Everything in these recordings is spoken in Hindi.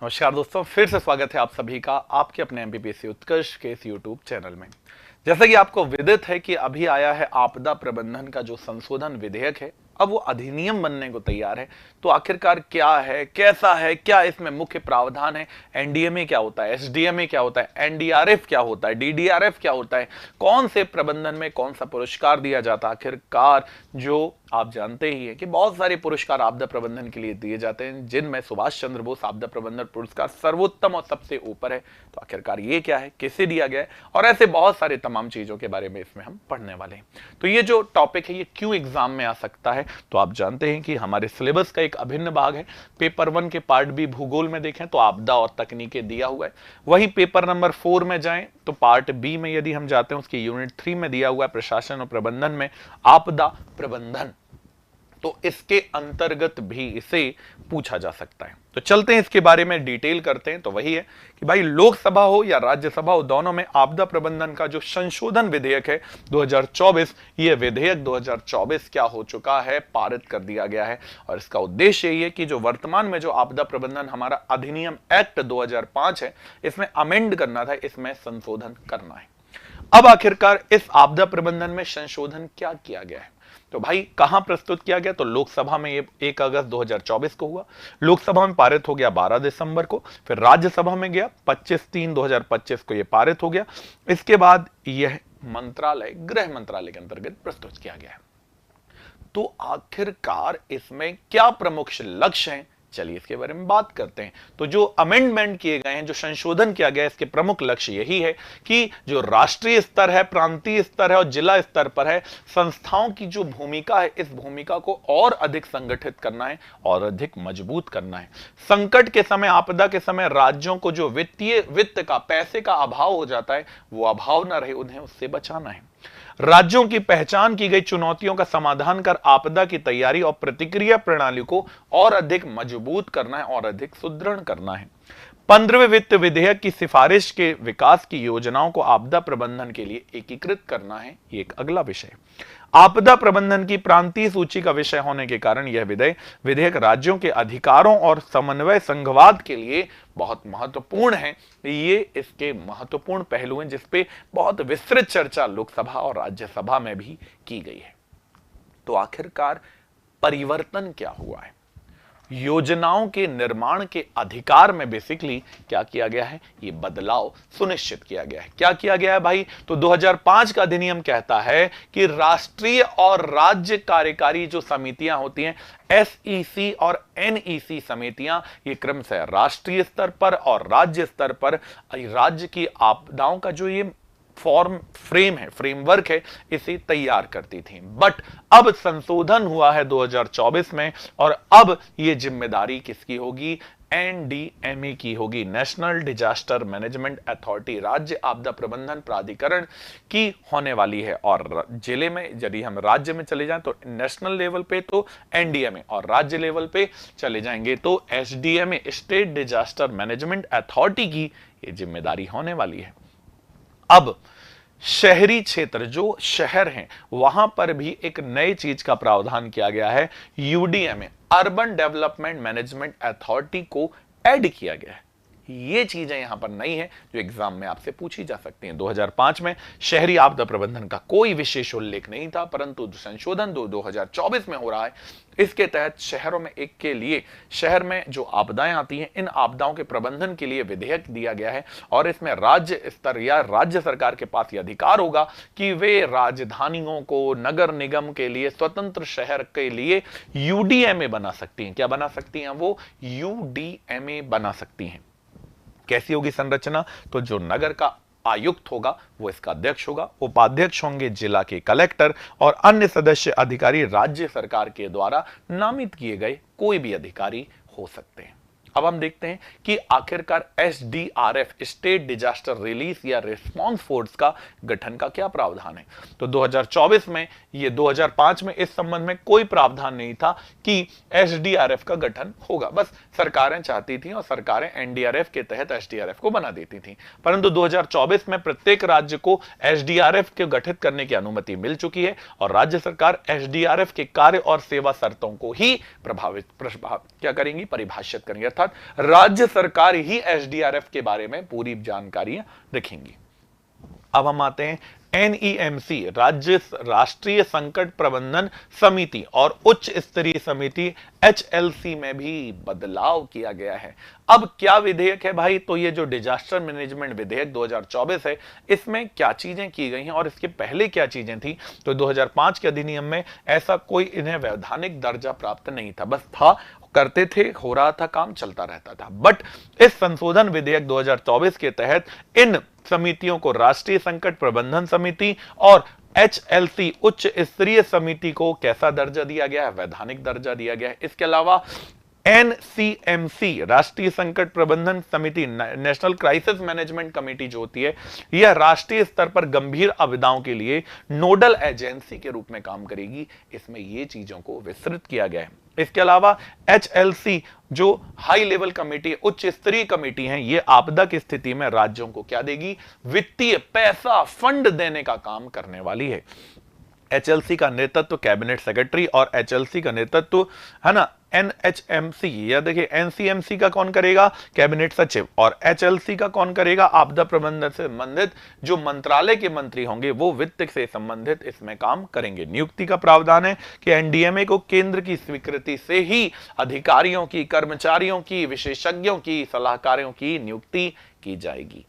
नमस्कार दोस्तों, फिर से स्वागत है आप सभी का आपके अपने एमपीपीएससी उत्कर्ष के इस यूट्यूब चैनल में। जैसा कि आपको विदित है कि अभी आया है आपदा प्रबंधन का जो संशोधन विधेयक है, अब वो अधिनियम बनने को तैयार है। तो आखिरकार क्या है, कैसा है, क्या इसमें मुख्य प्रावधान है, एनडीएमए क्या होता है, एसडीएमए क्या होता है, एनडीआरएफ क्या होता है, डीडीआरएफ क्या होता है, कौन से प्रबंधन में कौन सा पुरस्कार दिया जाता है। आखिरकार जो आप जानते ही हैं कि बहुत सारे पुरस्कार आपदा प्रबंधन के लिए दिए जाते हैं, जिनमें सुभाष चंद्र बोस आपदा प्रबंधन पुरस्कार सर्वोत्तम और सबसे ऊपर है। तो आखिरकार ये क्या है, किसे दिया गया है, और ऐसे बहुत सारे तमाम चीजों के बारे में इसमें हम पढ़ने वाले हैं। तो ये जो टॉपिक है ये क्यों एग्जाम में आ सकता है, तो आप जानते हैं कि हमारे सिलेबस का एक अभिन्न भाग है। पेपर 1 के पार्ट बी भूगोल में देखें तो आपदा और तकनीकें दिया हुआ है। वहीं पेपर नंबर 4 में जाएं तो पार्ट बी में यदि हम जाते हैं उसकी यूनिट 3 में दिया हुआ है प्रशासन और प्रबंधन में आपदा प्रबंधन। तो इसके अंतर्गत भी इसे पूछा जा सकता है। तो चलते हैं इसके बारे में डिटेल करते हैं। तो वही है कि भाई लोकसभा हो या राज्यसभा हो, दोनों में आपदा प्रबंधन का जो संशोधन विधेयक है 2024, ये विधेयक 2024 क्या हो चुका है, पारित कर दिया गया है। और इसका उद्देश्य यही है कि जो वर्तमान में जो आपदा प्रबंधन हमारा अधिनियम एक्ट 2005 है, इसमें अमेंड करना था, इसमें संशोधन करना है। अब आखिरकार इस आपदा प्रबंधन में संशोधन क्या किया गया है, तो भाई कहां प्रस्तुत किया गया, तो लोकसभा में ये 1 अगस्त 2024 को हुआ। लोकसभा में पारित हो गया 12 दिसंबर को। फिर राज्यसभा में गया 25/3/2025 को ये पारित हो गया। इसके बाद यह मंत्रालय, गृह मंत्रालय के अंतर्गत प्रस्तुत किया गया है। तो आखिरकार इसमें क्या प्रमुख लक्ष्य हैं, चलिए इसके बारे में बात करते हैं। तो जो अमेंडमेंट किए गए हैं, जो संशोधन किया गया है, इसके प्रमुख लक्ष्य यही है कि जो राष्ट्रीय स्तर है, प्रांतीय स्तर है और जिला स्तर पर है, संस्थाओं की जो भूमिका है, इस भूमिका को और अधिक संगठित करना है और अधिक मजबूत करना है। संकट के समय, आपदा के समय राज्यों को जो वित्त का, पैसे का अभाव हो जाता है, वो अभाव ना रहे, उन्हें उससे बचाना है। राज्यों की पहचान की गई चुनौतियों का समाधान कर आपदा की तैयारी और प्रतिक्रिया प्रणाली को और अधिक मजबूत करना है और अधिक सुदृढ़ करना है। 15वें वित्त विधेयक की सिफारिश के विकास की योजनाओं को आपदा प्रबंधन के लिए एकीकृत करना है, ये एक अगला विषय। आपदा प्रबंधन की प्रांतीय सूची का विषय होने के कारण यह विधेयक राज्यों के अधिकारों और समन्वय संघवाद के लिए बहुत महत्वपूर्ण है। ये इसके महत्वपूर्ण पहलू हैं जिसपे बहुत विस्तृत चर्चा लोकसभा और राज्यसभा में भी की गई है। तो आखिरकार परिवर्तन क्या हुआ है, योजनाओं के निर्माण के अधिकार में बेसिकली क्या किया गया है, ये बदलाव सुनिश्चित किया गया है। क्या किया गया है भाई, तो 2005 का अधिनियम कहता है कि राष्ट्रीय और राज्य कार्यकारी जो समितियां होती हैं, एसईसी और एनईसी समितियां, ये क्रमशः राष्ट्रीय स्तर पर और राज्य स्तर पर राज्य की आपदाओं का जो ये फ्रेमवर्क है, इसे तैयार करती थी। बट अब संशोधन हुआ है 2024 में, और अब यह जिम्मेदारी किसकी होगी, एनडीएमए की होगी, नेशनल डिजास्टर मैनेजमेंट अथॉरिटी, राज्य आपदा प्रबंधन प्राधिकरण की होने वाली है। और जिले में, यदि हम राज्य में चले जाएं तो नेशनल लेवल पे तो एनडीएमए, और राज्य लेवल पे चले जाएंगे तो SDMA, state disaster management authority की ये जिम्मेदारी होने वाली है। अब शहरी क्षेत्र, जो शहर हैं, वहां पर भी एक नई चीज का प्रावधान किया गया है, यूडीएमए, अर्बन डेवलपमेंट मैनेजमेंट अथॉरिटी को ऐड किया गया है। ये चीजें यहां पर नई है जो एग्जाम में आपसे पूछी जा सकती हैं। 2005 में शहरी आपदा प्रबंधन का कोई विशेष उल्लेख नहीं था, परंतु संशोधन 2024 में हो रहा है, इसके तहत शहरों में एक के लिए, शहर में जो आपदाएं आती हैं, इन आपदाओं के प्रबंधन के लिए विधेयक दिया गया है। और इसमें राज्य स्तर या राज्य सरकार के पास यह अधिकार होगा कि वे राजधानियों को, नगर निगम के लिए, स्वतंत्र शहर के लिए यूडीएमए बना सकती हैं। क्या बना सकती हैं, वो यूडीएमए बना सकती हैं। कैसी होगी संरचना, तो जो नगर का आयुक्त होगा वो इसका अध्यक्ष होगा, उपाध्यक्ष होंगे जिला के कलेक्टर, और अन्य सदस्य अधिकारी राज्य सरकार के द्वारा नामित किए गए कोई भी अधिकारी हो सकते हैं। अब हम देखते हैं कि आखिरकार एसडीआरएफ, स्टेट डिजास्टर रिलीफ या रिस्पांस फोर्स का गठन का क्या प्रावधान है। तो 2024 में, ये 2005 में इस संबंध में कोई प्रावधान नहीं था कि एसडीआरएफ का गठन होगा। बस सरकारें चाहती थी और सरकारें एनडीआरएफ के तहत एसडीआरएफ को बना देती थी। परंतु 2024 में प्रत्येक राज्य को एसडीआरएफ के गठित करने की अनुमति मिल चुकी है, और राज्य सरकार एसडीआरएफ के कार्य और सेवा शर्तों को ही क्या करेंगी, परिभाषित करेंगे। अर्थात साथ राज्य सरकार ही एसडीआरएफ के बारे में पूरी जानकारियां रखेंगी। अब हम आते हैं एनईएमसी, राष्ट्रीय संकट प्रबंधन समिति और उच्च स्तरीय समिति एचएलसी में भी बदलाव किया गया है। अब क्या विधेयक है भाई, तो ये जो डिजास्टर मैनेजमेंट विधेयक 2024 है, इसमें क्या चीजें की गई हैं और इसके पहले क्या चीजें थी। तो 2005 के अधिनियम में ऐसा कोई इन्हें वैधानिक दर्जा प्राप्त नहीं था, बस था, करते थे, हो रहा था, काम चलता रहता था। बट इस संशोधन विधेयक 2024 के तहत इन समितियों को राष्ट्रीय संकट प्रबंधन समिति और एचएलसी उच्च स्तरीय समिति को कैसा दर्जा दिया गया है, वैधानिक दर्जा दिया गया है। इसके अलावा एनसीएमसी, राष्ट्रीय संकट प्रबंधन समिति, नेशनल क्राइसिस मैनेजमेंट कमेटी जो होती है, यह राष्ट्रीय स्तर पर गंभीर आपदाओं के लिए नोडल एजेंसी के रूप में काम करेगी। इसमें ये चीजों को विस्तृत किया गया है। इसके अलावा एचएलसी जो हाई लेवल कमेटी, उच्च स्तरीय कमेटी है, ये आपदा की स्थिति में राज्यों को क्या देगी, वित्तीय पैसा, फंड देने का काम करने वाली है। एचएलसी का नेतृत्व कैबिनेट सेक्रेटरी और एचएलसी का नेतृत्व है ना एनएचएमसी, या देखिए एनसीएमसी का कौन करेगा, कैबिनेट सचिव, और एचएलसी का कौन करेगा, आपदा प्रबंधन से संबंधित जो मंत्रालय के मंत्री होंगे वो वित्त से संबंधित इसमें काम करेंगे। नियुक्ति का प्रावधान है कि एनडीएमए को केंद्र की स्वीकृति से ही अधिकारियों की, कर्मचारियों की, विशेषज्ञों की, सलाहकारों की नियुक्ति की जाएगी।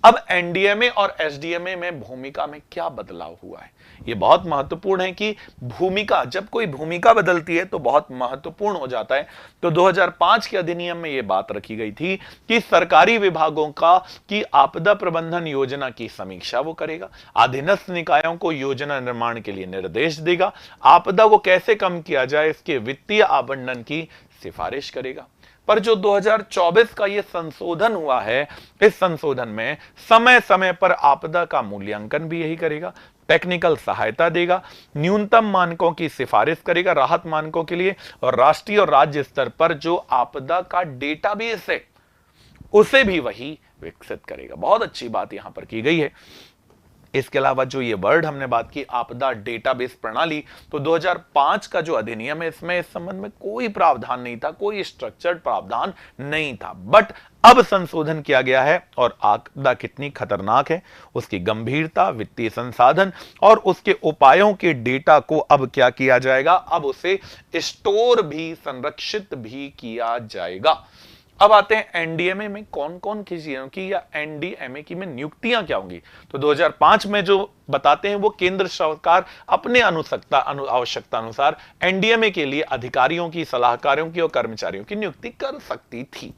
अब एनडीएमए और एसडीएमए में भूमिका में क्या बदलाव हुआ है, यह बहुत महत्वपूर्ण है कि भूमिका, जब कोई भूमिका बदलती है तो बहुत महत्वपूर्ण हो जाता है। तो 2005 के अधिनियम में यह बात रखी गई थी कि सरकारी विभागों का की आपदा प्रबंधन योजना की समीक्षा वो करेगा, अधीनस्थ निकायों को योजना निर्माण के लिए निर्देश देगा, आपदा को कैसे कम किया जाए इसके वित्तीय आवंटन की सिफारिश करेगा। पर जो 2024 का ये संशोधन हुआ है, इस संशोधन में समय समय पर आपदा का मूल्यांकन भी यही करेगा, टेक्निकल सहायता देगा, न्यूनतम मानकों की सिफारिश करेगा राहत मानकों के लिए, और राष्ट्रीय और राज्य स्तर पर जो आपदा का डेटाबेस है उसे भी वही विकसित करेगा। बहुत अच्छी बात यहां पर की गई है। इसके अलावा जो ये वर्ड हमने बात की आपदा डेटाबेस प्रणाली, तो 2005 का जो अधिनियम है इसमें इस संबंध में कोई प्रावधान नहीं था, कोई स्ट्रक्चर्ड प्रावधान नहीं था। बट अब संशोधन किया गया है और आपदा कितनी खतरनाक है, उसकी गंभीरता, वित्तीय संसाधन और उसके उपायों के डेटा को अब क्या किया जाएगा, अब उसे स्टोर भी, संरक्षित भी किया जाएगा। अब आते हैं एनडीएमए में कौन कौन की चीजों की, या एनडीएमए की में नियुक्तियां क्या होंगी। तो 2005 में जो बताते हैं वो केंद्र सरकार अपने आवश्यकता अनुसार एनडीएमए के लिए अधिकारियों की, सलाहकारों की और कर्मचारियों की नियुक्ति कर सकती थी,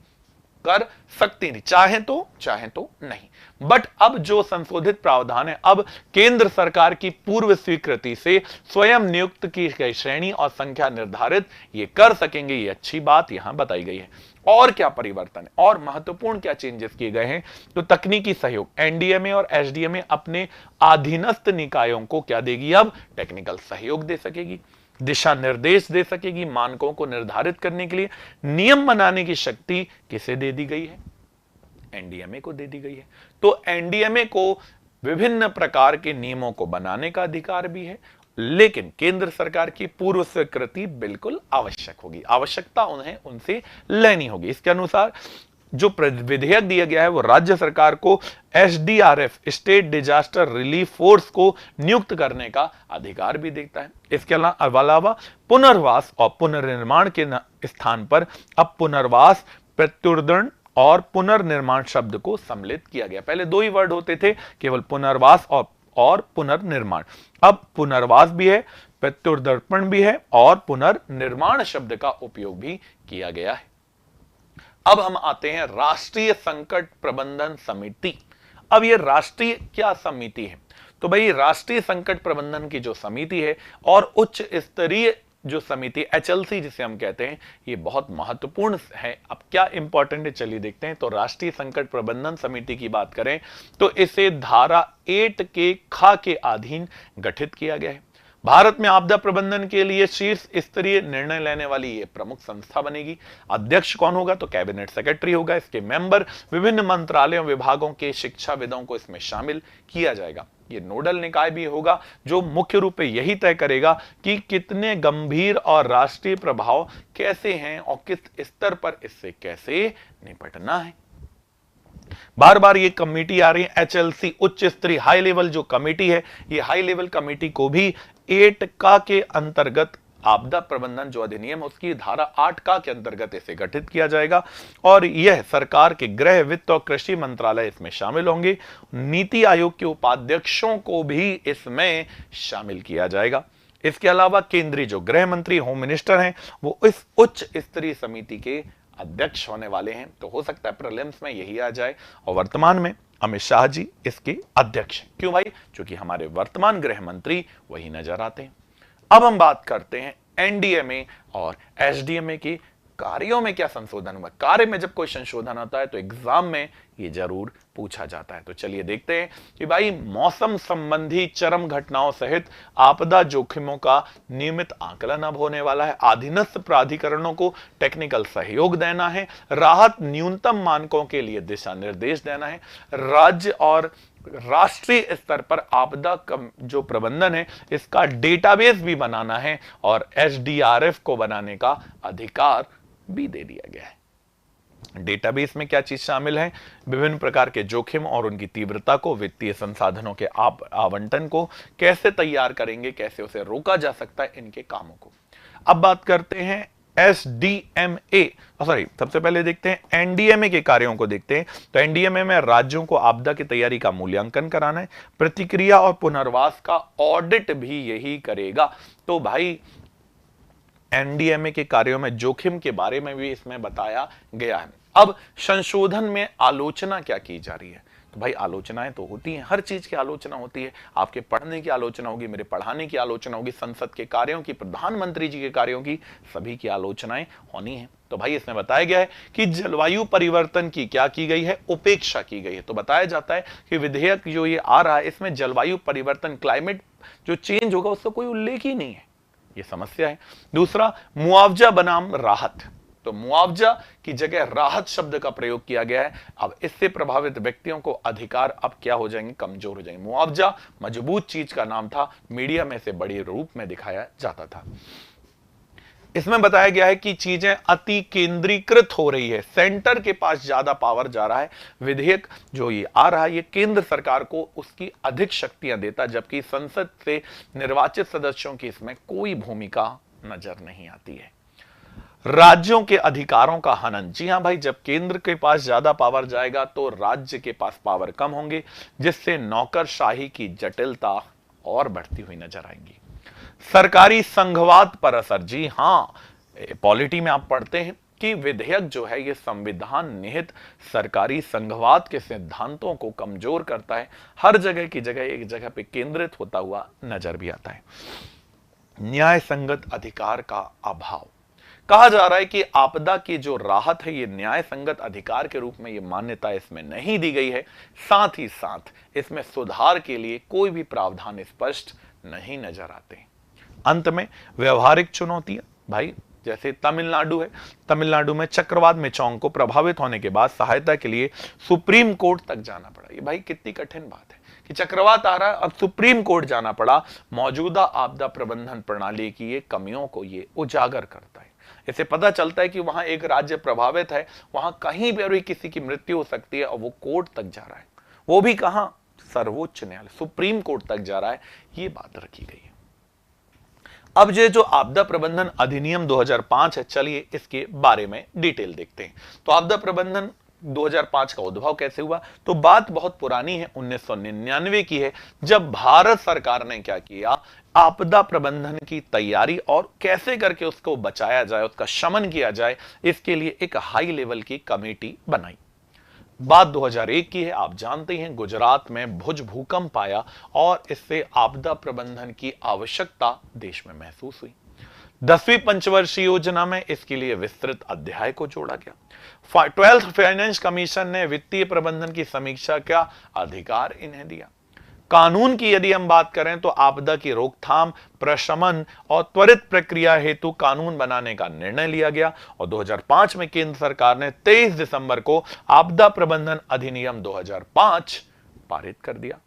चाहे तो नहीं। बट अब जो संशोधित प्रावधान है, अब केंद्र सरकार की पूर्व स्वीकृति से स्वयं नियुक्त की गई श्रेणी और संख्या निर्धारित ये कर सकेंगे, ये अच्छी बात यहां बताई गई है। और क्या परिवर्तन है और महत्वपूर्ण क्या चेंजेस किए गए हैं, तो तकनीकी सहयोग, एनडीएमए और एसडीएमए अपने अधीनस्थ निकायों को क्या देगी, अब टेक्निकल सहयोग दे सकेगी, दिशा निर्देश दे सकेगी, मानकों को निर्धारित करने के लिए नियम बनाने की शक्ति किसे दे दी गई है, एनडीएमए को दे दी गई है। तो एनडीएमए को विभिन्न प्रकार के नियमों को बनाने का अधिकार भी है, लेकिन केंद्र सरकार की पूर्व स्वीकृति बिल्कुल आवश्यक होगी, आवश्यकता उन्हें उनसे लेनी होगी। इसके अनुसार जो विधेयक दिया गया है वो राज्य सरकार को SDRF, state disaster relief force को नियुक्त करने का अधिकार भी देता है। इसके अलावा पुनर्वास और पुनर्निर्माण के स्थान पर अब पुनर्वास, प्रत्युर्दण और पुनर्निर्माण शब्द को सम्मिलित किया गया। पहले दो ही वर्ड होते थे, केवल पुनर्वास और पुनर्निर्माण, अब पुनर्वास भी है, प्रत्युर्दर्पण भी है और पुनर्निर्माण शब्द का उपयोग भी किया गया है। अब हम आते हैं राष्ट्रीय संकट प्रबंधन समिति। अब ये राष्ट्रीय क्या समिति है, तो भाई राष्ट्रीय संकट प्रबंधन की जो समिति है और उच्च स्तरीय जो समिति एचएलसी जिसे हम कहते हैं, ये बहुत महत्वपूर्ण है। अब क्या इंपॉर्टेंट है, चलिए देखते हैं। तो राष्ट्रीय संकट प्रबंधन समिति की बात करें तो इसे धारा 8 के ख के अधीन गठित किया गया है। भारत में आपदा प्रबंधन के लिए शीर्ष स्तरीय निर्णय लेने वाली ये प्रमुख संस्था बनेगी। अध्यक्ष कौन होगा, तो कैबिनेट सेक्रेटरी होगा। इसके मेंबर विभिन्न मंत्रालयों, विभागों के शिक्षाविदों को इसमें शामिल किया जाएगा। ये नोडल निकाय भी होगा जो मुख्य रूप से यही तय करेगा कि कितने गंभीर और राष्ट्रीय प्रभाव कैसे हैं और किस स्तर पर इससे कैसे निपटना है। बार बार ये कमेटी आ रही है, एचएलसी उच्च स्तरीय हाई लेवल जो कमेटी है, ये हाई लेवल कमेटी को भी 8 का के अंतर्गत आपदा प्रबंधन जो अधिनियम उसकी धारा 8 का के अंतर्गत इसे गठित किया जाएगा और यह सरकार के गृह, वित्त और कृषि मंत्रालय इसमें शामिल होंगे। नीति आयोग के उपाध्यक्षों को भी इसमें शामिल किया जाएगा। इसके अलावा केंद्रीय जो गृह मंत्री होम मिनिस्टर हैं वो इस उच्च स्तरीय समिति के अध्यक्ष होने वाले हैं। तो हो सकता है प्रीलिम्स में यही आ जाए और वर्तमान में अमित शाह जी इसके अध्यक्ष हैं। क्यों भाई? क्योंकि हमारे वर्तमान गृह मंत्री वही नजर आते हैं। अब हम बात करते हैं एनडीएमए और एसडीएमए की कार्यों में क्या संशोधन हुआ। कार्य में जब कोई संशोधन होता है तो एग्जाम में ये जरूर पूछा जाता है। तो चलिए देखते हैं कि भाई मौसम संबंधी चरम घटनाओं सहित आपदा जोखिमों का नियमित आकलन अब होने वाला है। अधीनस्थ प्राधिकरणों को टेक्निकल सहयोग देना है, राहत न्यूनतम मानकों के लिए दिशा निर्देश देना है, राज्य और राष्ट्रीय स्तर पर आपदा जो प्रबंधन है इसका डेटाबेस भी बनाना है और एसडीआरएफ को बनाने का अधिकार भी दे दिया गया है। डेटाबेस में क्या चीज शामिल है? विभिन्न प्रकार के जोखिम और उनकी तीव्रता को, वित्तीय संसाधनों के आवंटन को कैसे तैयार करेंगे, कैसे उसे रोका जा सकता है, इनके कामों को। अब बात करते हैं एसडीएमए, सॉरी सबसे पहले देखते हैं एनडीएमए के कार्यों को देखते हैं। तो एनडीएमए में राज्यों को आपदा की तैयारी का मूल्यांकन कराना है, प्रतिक्रिया और पुनर्वास का ऑडिट भी यही करेगा। तो भाई एनडीएमए के कार्यों में जोखिम के बारे में भी इसमें बताया गया है। अब संशोधन में आलोचना क्या की जा रही है? तो भाई आलोचनाएं तो होती हैं, हर चीज की आलोचना होती है। आपके पढ़ने की आलोचना होगी, मेरे पढ़ाने की आलोचना होगी, संसद के कार्यों की, प्रधानमंत्री जी के कार्यों की, सभी की आलोचनाएं होनी है। तो भाई इसमें बताया गया है कि जलवायु परिवर्तन की क्या की गई है? उपेक्षा की गई है। तो बताया जाता है कि विधेयक जो ये आ रहा है इसमें जलवायु परिवर्तन, क्लाइमेट जो चेंज होगा उसका कोई उल्लेख ही नहीं है, ये समस्या है। दूसरा, मुआवजा बनाम राहत। तो मुआवजा की जगह राहत शब्द का प्रयोग किया गया है। अब इससे प्रभावित व्यक्तियों को अधिकार अब क्या हो जाएंगे? कमजोर हो जाएंगे। मुआवजा मजबूत चीज का नाम था, मीडिया में से बड़े रूप में दिखाया जाता था। इसमें बताया गया है कि चीजें अति केंद्रीकृत हो रही है, सेंटर के पास ज्यादा पावर जा रहा है। विधेयक जो ये आ रहा है ये केंद्र सरकार को उसकी अधिक शक्तियां देता, जबकि संसद से निर्वाचित सदस्यों की इसमें कोई भूमिका नजर नहीं आती है। राज्यों के अधिकारों का हनन। जी हां भाई, जब केंद्र के पास ज्यादा पावर जाएगा तो राज्य के पास पावर कम होंगे, जिससे नौकरशाही की जटिलता और बढ़ती हुई नजर आएंगी। सरकारी संघवाद पर असर। जी हां, पॉलिटी में आप पढ़ते हैं कि विधेयक जो है ये संविधान निहित सरकारी संघवाद के सिद्धांतों को कमजोर करता है, हर जगह की जगह एक जगह पे केंद्रित होता हुआ नजर भी आता है। न्याय संगत अधिकार का अभाव। कहा जा रहा है कि आपदा की जो राहत है ये न्याय संगत अधिकार के रूप में ये मान्यता इसमें नहीं दी गई है। साथ ही साथ इसमें सुधार के लिए कोई भी प्रावधान स्पष्ट नहीं नजर आते। अंत में व्यवहारिक चुनौतियां। भाई जैसे तमिलनाडु है, तमिलनाडु में चक्रवात मेचोंग को प्रभावित होने के बाद सहायता के लिए सुप्रीम कोर्ट तक जाना पड़ा। ये भाई कितनी कठिन बात है कि चक्रवात आ रहा है, अब सुप्रीम कोर्ट जाना पड़ा। मौजूदा आपदा प्रबंधन प्रणाली की ये कमियों को ये उजागर करता है। इससे पता चलता है कि वहां एक राज्य प्रभावित है, वहां कहीं पर भी किसी की मृत्यु हो सकती है और वो कोर्ट तक जा रहा है, वो भी कहां? सर्वोच्च न्यायालय, सुप्रीम कोर्ट तक जा रहा है। ये बात रखी गई है। अब ये जो आपदा प्रबंधन अधिनियम 2005 है, चलिए इसके बारे में डिटेल देखते हैं। तो आपदा प्रबंधन 2005 का उद्भव कैसे हुआ? तो बात बहुत पुरानी है, 1999 की है, जब भारत सरकार ने क्या किया, आपदा प्रबंधन की तैयारी और कैसे करके उसको बचाया जाए, उसका शमन किया जाए, इसके लिए एक हाई लेवल की कमेटी बनाई। बात 2001 की है, आप जानते हैं गुजरात में भुज भूकंप आया और इससे आपदा प्रबंधन की आवश्यकता देश में महसूस हुई। 10वीं पंचवर्षीय योजना में इसके लिए विस्तृत अध्याय को जोड़ा गया। 12th फाइनेंस कमीशन ने वित्तीय प्रबंधन की समीक्षा का अधिकार इन्हें दिया। कानून की यदि हम बात करें तो आपदा की रोकथाम, प्रशमन और त्वरित प्रक्रिया हेतु कानून बनाने का निर्णय लिया गया और 2005 में केंद्र सरकार ने 23 दिसंबर को आपदा प्रबंधन अधिनियम 2005 पारित कर दिया।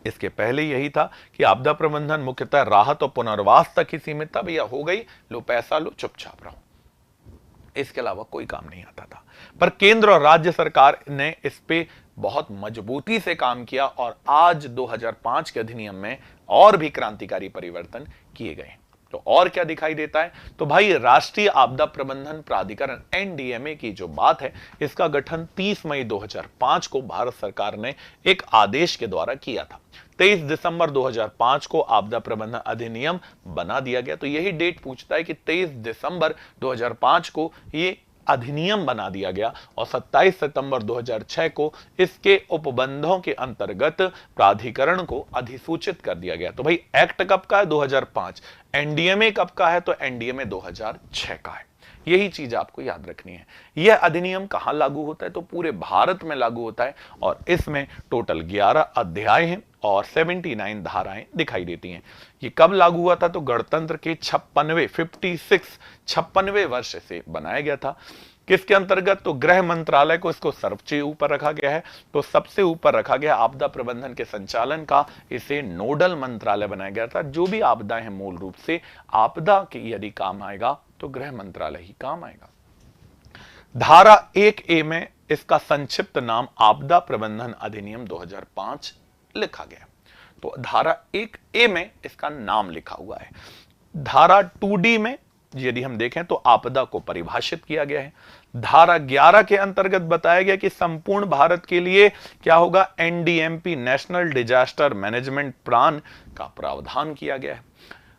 इसके पहले यही था कि आपदा प्रबंधन मुख्यतः राहत और पुनर्वास तक ही सीमित था। भैया हो गई, लो पैसा लो, चुपचाप रहो, इसके अलावा कोई काम नहीं आता था। पर केंद्र और राज्य सरकार ने इस पे बहुत मजबूती से काम किया और आज 2005 के अधिनियम में और भी क्रांतिकारी परिवर्तन किए गए। तो और क्या दिखाई देता है, तो भाई राष्ट्रीय आपदा प्रबंधन प्राधिकरण एनडीएमए की जो बात है, इसका गठन 30 मई 2005 को भारत सरकार ने एक आदेश के द्वारा किया था। 23 दिसंबर 2005 को आपदा प्रबंधन अधिनियम बना दिया गया। तो यही डेट पूछता है कि 23 दिसंबर 2005 को ये अधिनियम बना दिया गया और 27 सितंबर 2006 को इसके उपबंधों के अंतर्गत प्राधिकरण को अधिसूचित कर दिया गया। तो भाई एक्ट कब का है, 2005। एनडीएमए कब का है, तो एनडीएमए 2006 का है। यही चीज आपको याद रखनी है। यह अधिनियम कहां लागू होता है, तो पूरे भारत में लागू होता है और इसमें टोटल 11 अध्याय हैं और 79 धाराएं दिखाई देती हैं। ये कब लागू हुआ था, तो गणतंत्र के 56वें वर्ष से बनाया गया था। किसके अंतर्गत, तो गृह मंत्रालय को इसको सबसे ऊपर रखा गया है। तो सबसे ऊपर रखा गया आपदा प्रबंधन के संचालन का, इसे नोडल मंत्रालय बनाया गया था। जो भी आपदाएं हैं मूल रूप से आपदा के यदि काम आएगा तो गृह मंत्रालय ही काम आएगा। धारा 1A में इसका संक्षिप्त नाम आपदा प्रबंधन अधिनियम 2005 लिखा गया। तो धारा 1A में इसका नाम लिखा हुआ है। धारा 2D में यदि हम देखें तो आपदा को परिभाषित किया गया है। धारा 11 के अंतर्गत बताया गया कि संपूर्ण भारत के लिए क्या होगा, NDMP national disaster management plan का प्रावधान किया गया है।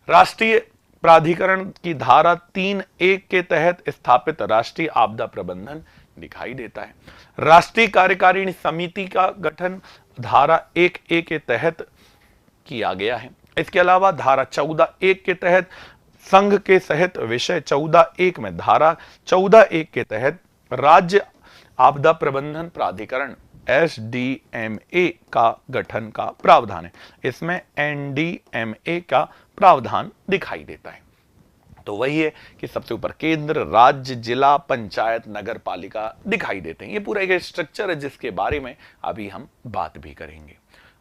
राष्ट्रीय प्राधिकरण की धारा 3A के तहत स्थापित राष्ट्रीय आपदा प्रबंधन दिखाई देता है। राष्ट्रीय कार्यकारिणी समिति का गठन धारा 1A के तहत किया गया है। इसके अलावा धारा 14(1) के तहत संघ के सहित विषय 14(1) में धारा 14(1) के तहत राज्य आपदा प्रबंधन प्राधिकरण SDMA का गठन का प्रावधान है। इसमें NDMA का प्रावधान दिखाई देता है। तो वही है कि सबसे ऊपर केंद्र, राज्य, जिला, पंचायत, नगर पालिका दिखाई देते हैं। ये पूरा एक स्ट्रक्चर है जिसके बारे में अभी हम बात भी करेंगे।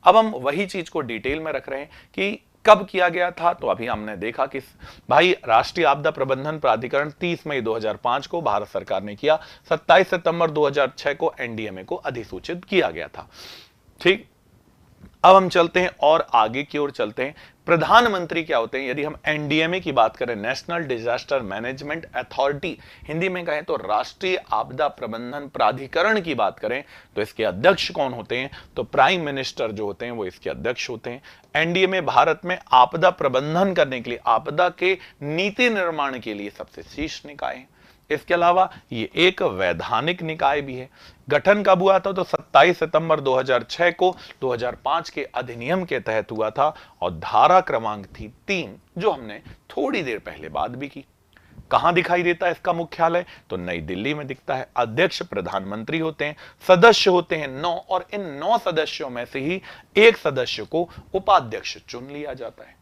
अब हम वही चीज को डिटेल में रख रहे हैं कि कब किया गया था। तो अभी हमने देखा कि भाई राष्ट्रीय आपदा प्रबंधन प्राधिकरण 30 मई 2005 को भारत सरकार ने किया, 27 सितंबर 2006 को एनडीएमए को अधिसूचित किया गया था। ठीक, अब हम चलते हैं और आगे की ओर चलते हैं। प्रधानमंत्री क्या होते हैं, यदि हम एनडीएमए की बात करें, national disaster management authority, Hindi में कहें तो राष्ट्रीय आपदा प्रबंधन प्राधिकरण की बात करें तो इसके अध्यक्ष कौन होते हैं, तो प्राइम मिनिस्टर जो होते हैं वो इसके अध्यक्ष होते हैं। एनडीएमए भारत में आपदा प्रबंधन करने के लिए, आपदा के नीति निर्माण के लिए सबसे शीर्ष निकाय है। इसके अलावा ये एक वैधानिक निकाय भी है। गठन कब हुआ था, तो 27 सितंबर 2006 को 2005 के अधिनियम के तहत हुआ था और धारा क्रमांक थी 3, जो हमने थोड़ी देर पहले बात भी की। कहां दिखाई देता है इसका मुख्यालय, तो नई दिल्ली में दिखता है। अध्यक्ष प्रधानमंत्री होते हैं, सदस्य होते हैं 9 और इन 9 सदस्यों में से ही एक सदस्य को उपाध्यक्ष चुन लिया जाता है।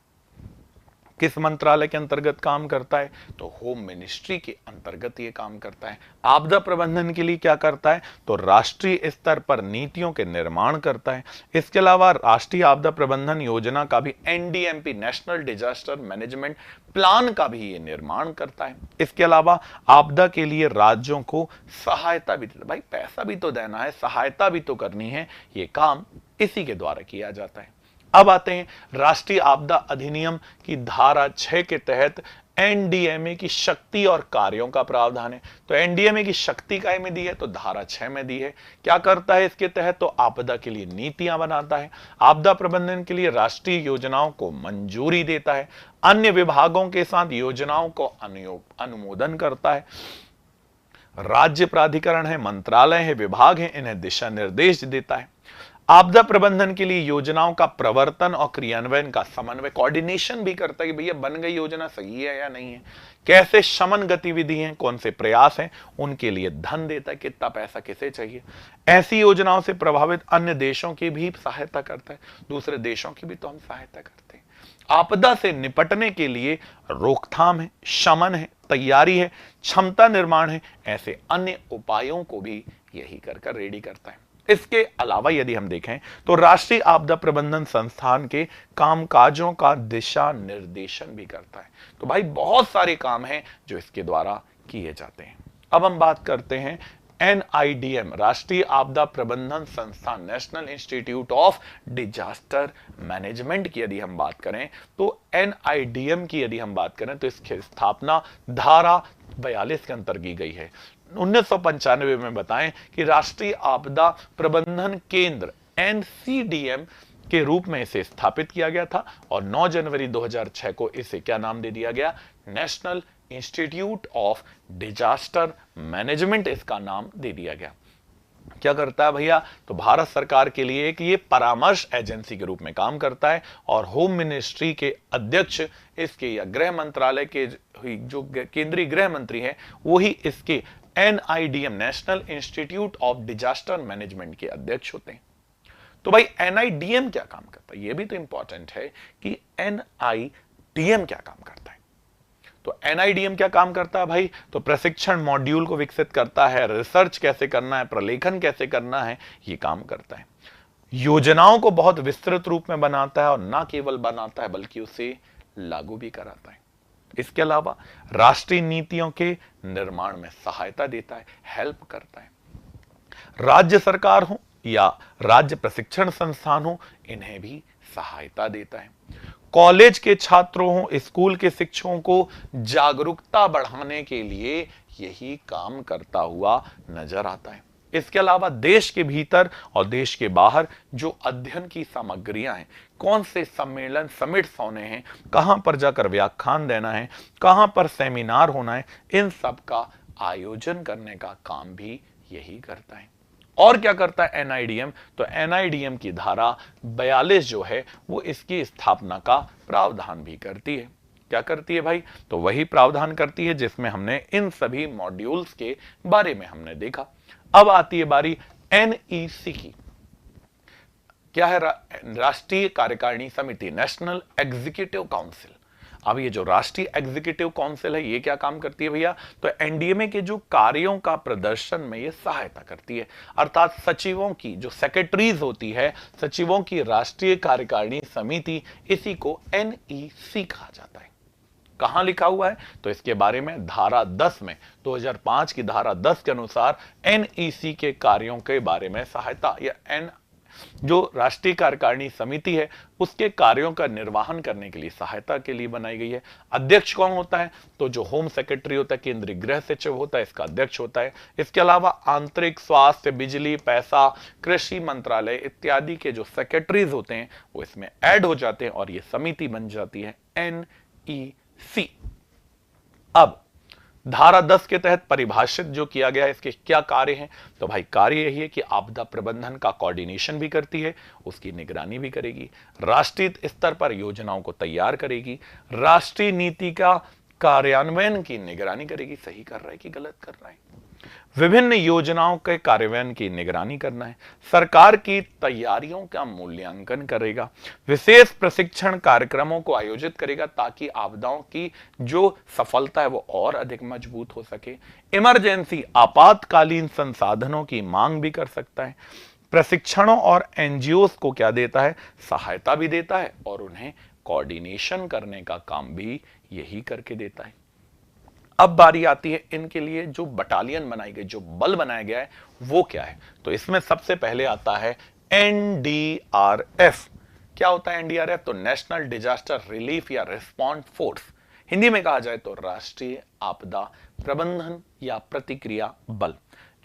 किस मंत्रालय के अंतर्गत काम करता है, तो होम मिनिस्ट्री के अंतर्गत ये काम करता है। आपदा प्रबंधन के लिए क्या करता है, तो राष्ट्रीय स्तर पर नीतियों के निर्माण करता है। इसके अलावा राष्ट्रीय आपदा प्रबंधन योजना का भी NDMP national disaster management plan का भी ये निर्माण करता है। इसके अलावा आपदा के लिए राज्यों को सहायता भी देता है। भाई पैसा भी तो देना है, सहायता भी तो करनी है, ये काम इसी के द्वारा किया जाता है। अब आते हैं राष्ट्रीय आपदा अधिनियम की धारा 6 के तहत एनडीएमए की शक्ति और कार्यों का प्रावधान है। तो एनडीएमए की शक्ति काय में दी है, तो धारा 6 में दी है। क्या करता है इसके तहत, तो आपदा के लिए नीतियां बनाता है, आपदा प्रबंधन के लिए राष्ट्रीय योजनाओं को मंजूरी देता है, अन्य विभागों के साथ योजनाओं को अनुमोदन करता है। राज्य प्राधिकरण है, मंत्रालय है, विभाग है, इन्हें दिशा निर्देश देता है। आपदा प्रबंधन के लिए योजनाओं का प्रवर्तन और क्रियान्वयन का समन्वय, कोऑर्डिनेशन भी करता है कि भैया बन गई योजना सही है या नहीं है, कैसे शमन गतिविधि हैं, कौन से प्रयास हैं, उनके लिए धन देता है, कितना पैसा किसे चाहिए। ऐसी योजनाओं से प्रभावित अन्य देशों की भी सहायता करता है, दूसरे देशों की भी तो हम सहायता करते हैं। आपदा से निपटने के लिए रोकथाम है, शमन है, तैयारी है, क्षमता निर्माण है, ऐसे अन्य उपायों को भी यही कर रेडी करता है। इसके अलावा यदि हम देखें तो राष्ट्रीय आपदा प्रबंधन संस्थान के कामकाजों का दिशा निर्देशन भी करता है। तो भाई बहुत सारे काम हैं जो इसके द्वारा किए जाते हैं। अब हम बात करते हैं NIDM, राष्ट्रीय आपदा प्रबंधन संस्थान, national institute of disaster management की यदि हम बात करें तो NIDM की यदि हम बात करें तो इसकी स्थापना धारा 42 के अंतर्गत की गई है। 1995 में बताएं कि राष्ट्रीय आपदा प्रबंधन केंद्र NCDM के रूप में इसे स्थापित किया गया था और 9 जनवरी 2006 को इसे क्या नाम दे दिया गया, national institute of disaster management इसका नाम दे दिया गया। क्या करता है भैया, तो भारत सरकार के लिए एक ये परामर्श एजेंसी के रूप में काम करता है और होम मिनिस्ट्री के अध्यक्ष इसके या गृह मंत्रालय के जो केंद्रीय गृह मंत्री हैं वही इसके NIDM, national institute of disaster management के अध्यक्ष होते हैं। तो भाई NIDM क्या काम करता है, ये भी तो इंपॉर्टेंट है कि NIDM क्या काम करता है। तो NIDM क्या काम करता है भाई, तो प्रशिक्षण मॉड्यूल को विकसित करता है, रिसर्च कैसे करना है, प्रलेखन कैसे करना है, ये काम करता है। योजनाओं को बहुत विस्तृत रूप में बनाता है और ना केवल बनाता है बल्कि उसे लागू भी कराता है। इसके अलावा राष्ट्रीय नीतियों के निर्माण में सहायता देता है, हेल्प करता है। राज्य सरकार हो या राज्य प्रशिक्षण संस्थान हो, इन्हें भी सहायता देता है। कॉलेज के छात्रों हो, स्कूल के शिक्षकों को जागरूकता बढ़ाने के लिए यही काम करता हुआ नजर आता है। इसके अलावा देश के भीतर और देश के बाहर जो अध्ययन की सामग्रियां हैं, कौन से सम्मेलन समिट्स होने हैं, कहां पर जाकर व्याख्यान देना है, कहां पर सेमिनार होना है, इन सब का आयोजन करने का काम भी यही करता है। और क्या करता है NIDM, तो NIDM की धारा 42 जो है वो इसकी स्थापना का प्रावधान भी करती है। क्या करती है भाई, तो वही प्रावधान करती है जिसमें हमने इन सभी मॉड्यूल्स के बारे में हमने देखा। अब आती है बारी NEC की। क्या है, राष्ट्रीय कार्यकारिणी समिति, नेशनल एग्जीक्यूटिव काउंसिल। अब ये जो राष्ट्रीय एग्जीक्यूटिव काउंसिल है ये क्या काम करती है भैया, तो NDMA के जो कार्यों का प्रदर्शन में ये सहायता करती है। अर्थात सचिवों की जो सेक्रेटरीज होती है, सचिवों की राष्ट्रीय कार्यकारिणी समिति, इसी को NEC कहा जाता है। कहां लिखा हुआ है, तो इसके बारे में धारा 10 में 2005 की धारा 10 के अनुसार NEC के कार्यों के बारे में सहायता या जो राष्ट्रीय कार्यकारिणी समिति है उसके कार्यों का निर्वहन करने के लिए सहायता के लिए बनाई गई है। अध्यक्ष कौन होता है, तो जो होम सेक्रेटरी होता है, केंद्रीय गृह सचिव होता है, इसका अध्यक्ष होता है। इसके अलावा आंतरिक, स्वास्थ्य, बिजली, पैसा, कृषि मंत्रालय इत्यादि के जो सेक्रेटरीज होते हैं वो इसमें ऐड हो जाते हैं और ये समिति बन जाती है NEC। अब धारा 10 के तहत परिभाषित जो किया गया है इसके क्या कार्य हैं, तो भाई कार्य यही है कि आपदा प्रबंधन का कोऑर्डिनेशन भी करती है, उसकी निगरानी भी करेगी, राष्ट्रीय स्तर पर योजनाओं को तैयार करेगी, राष्ट्रीय नीति का कार्यान्वयन की निगरानी करेगी, सही कर रहा है कि गलत कर रहा है, विभिन्न योजनाओं के कार्यान्वयन की निगरानी करना है, सरकार की तैयारियों का मूल्यांकन करेगा, विशेष प्रशिक्षण कार्यक्रमों को आयोजित करेगा ताकि आपदाओं की जो सफलता है वो और अधिक मजबूत हो सके, इमरजेंसी आपातकालीन संसाधनों की मांग भी कर सकता है, प्रशिक्षणों और NGOs को क्या देता है, सहायता भी देता है और उन्हें कोऑर्डिनेशन करने का काम भी यही करके देता है। अब बारी आती है इनके लिए जो बटालियन बनाई गई, जो बल बनाया गया है वो क्या है, तो इसमें सबसे पहले आता है NDRF। क्या होता है NDRF, तो नेशनल डिजास्टर रिलीफ या रिस्पॉन्स फोर्स, हिंदी में कहा जाए तो राष्ट्रीय आपदा प्रबंधन या प्रतिक्रिया बल।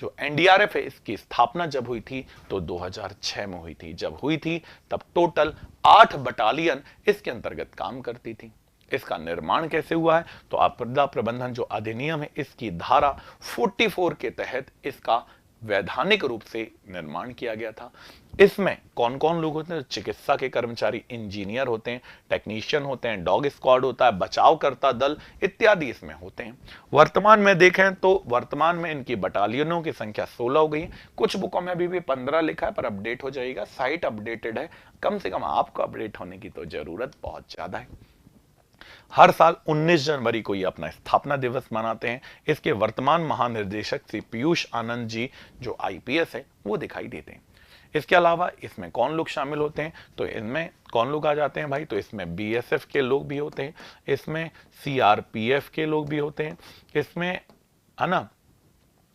जो NDRF है इसकी स्थापना जब हुई थी तो 2006 में हुई थी। जब हुई थी तब टोटल 8 बटालियन इसके अंतर्गत काम करती थी। इसका निर्माण कैसे हुआ है, तो आपदा प्रबंधन जो अधिनियम है इसकी धारा 44 के तहत इसका वैधानिक रूप से निर्माण किया गया था। इसमें कौन कौन लोग होते हैं, चिकित्सा के कर्मचारी, इंजीनियर होते हैं, टेक्नीशियन होते हैं, डॉग स्क्वाड होता है, बचावकर्ता दल इत्यादि इसमें होते हैं। वर्तमान में देखें तो वर्तमान में इनकी बटालियनों की संख्या 16 हो गई है। कुछ बुकों में अभी भी 15 लिखा है पर अपडेट हो जाएगा, साइट अपडेटेड है, कम से कम आपको अपडेट होने की तो जरूरत बहुत ज्यादा है। हर साल 19 जनवरी को ये अपना स्थापना दिवस मनाते हैं। इसके वर्तमान महानिर्देशक श्री पीयूष आनंद जी जो IPS है वो दिखाई देते हैं। इसके अलावा इसमें कौन लोग शामिल होते हैं, तो इनमें कौन लोग आ जाते हैं भाई, तो इसमें बीएसएफ के लोग भी होते हैं, इसमें सीआरपीएफ के लोग भी होते हैं, इसमें है ना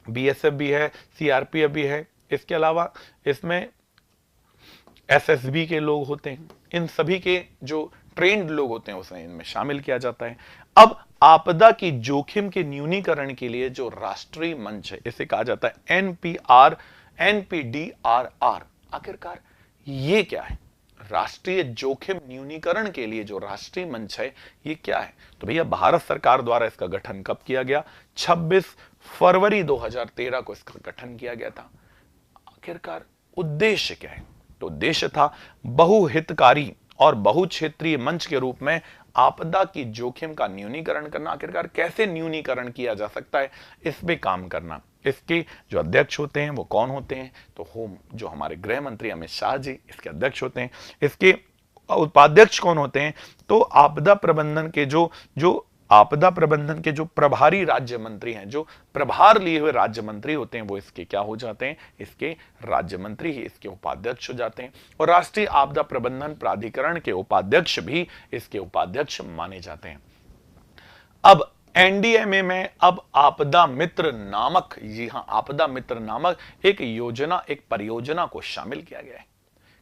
बीएसएफ भी है, सीआरपीएफ भी है, इसके अलावा इसमें एसएसबी के लोग होते हैं। इन सभी के जो ट्रेंड लोग होते हैं उसे इनमें शामिल किया जाता है। अब आपदा की जोखिम के न्यूनीकरण के लिए जो राष्ट्रीय मंच है इसे कहा जाता है एनपीडीआरआर। आखिरकार ये क्या है, राष्ट्रीय जोखिम न्यूनीकरण के लिए जो राष्ट्रीय मंच है ये क्या है, तो भैया भारत सरकार द्वारा इसका गठन कब किया गया, 26 फरवरी 2013 को इसका गठन किया गया था। आखिरकार उद्देश्य क्या है, तो उद्देश्य था बहुहितकारी और बहुक्षेत्रीय मंच के रूप में आपदा की जोखिम का न्यूनीकरण करना। आखिरकार कैसे न्यूनीकरण किया जा सकता है इस पे काम करना। इसके जो अध्यक्ष होते हैं वो कौन होते हैं, तो होम जो हमारे गृह मंत्री अमित शाह जी इसके अध्यक्ष होते हैं। इसके उपाध्यक्ष कौन होते हैं, तो आपदा प्रबंधन के जो प्रभारी राज्य मंत्री हैं, जो प्रभार लिए हुए राज्य मंत्री होते हैं वो इसके क्या हो जाते हैं, इसके राज्य मंत्री ही इसके उपाध्यक्ष हो जाते हैं। और राष्ट्रीय आपदा प्रबंधन प्राधिकरण के उपाध्यक्ष भी इसके उपाध्यक्ष माने जाते हैं। अब एनडीएमए में अब आपदा मित्र नामक, जी हां, आपदा मित्र नामक एक योजना, एक परियोजना को शामिल किया गया है।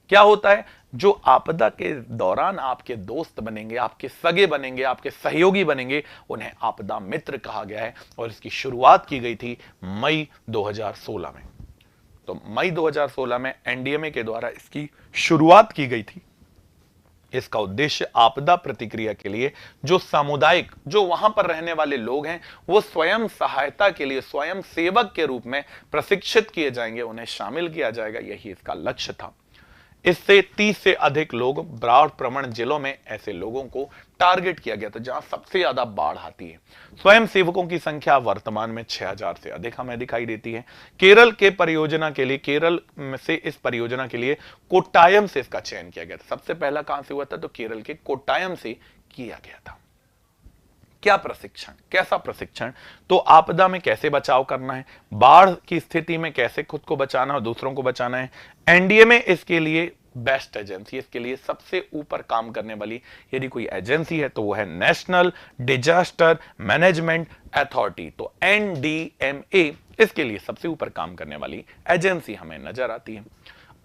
क्या होता है, जो आपदा के दौरान आपके दोस्त बनेंगे, आपके सगे बनेंगे, आपके सहयोगी बनेंगे, उन्हें आपदा मित्र कहा गया है। और इसकी शुरुआत की गई थी मई 2016 में। तो मई 2016 में एनडीएमए के द्वारा इसकी शुरुआत की गई थी। इसका उद्देश्य आपदा प्रतिक्रिया के लिए जो सामुदायिक, जो वहां पर रहने वाले लोग हैं, वो स्वयं सहायता के लिए स्वयं सेवक के रूप में प्रशिक्षित किए जाएंगे, उन्हें शामिल किया जाएगा, यही इसका लक्ष्य था। इससे 30 से अधिक लोग बाढ़ प्रवण जिलों में ऐसे लोगों को टारगेट किया गया था जहां सबसे ज्यादा बाढ़ आती है। स्वयं सेवकों की संख्या वर्तमान में 6000 से अधिक हमें दिखाई देती है। केरल के परियोजना के लिए, केरल से इस परियोजना के लिए कोट्टायम से इसका चयन किया गया था। सबसे पहला कहां से हुआ था, तो केरल के कोट्टायम से किया गया था। क्या प्रशिक्षण, कैसा प्रशिक्षण, तो आपदा में कैसे बचाव करना है, बाढ़ की स्थिति में कैसे खुद को बचाना और दूसरों को बचाना है। एनडीएमए इसके लिए बेस्ट एजेंसी, इसके लिए सबसे ऊपर काम करने वाली यदि कोई एजेंसी है तो वो है नेशनल डिजास्टर मैनेजमेंट अथॉरिटी। तो एनडीएमए इसके लिए सबसे ऊपर काम करने वाली एजेंसी हमें नजर आती है।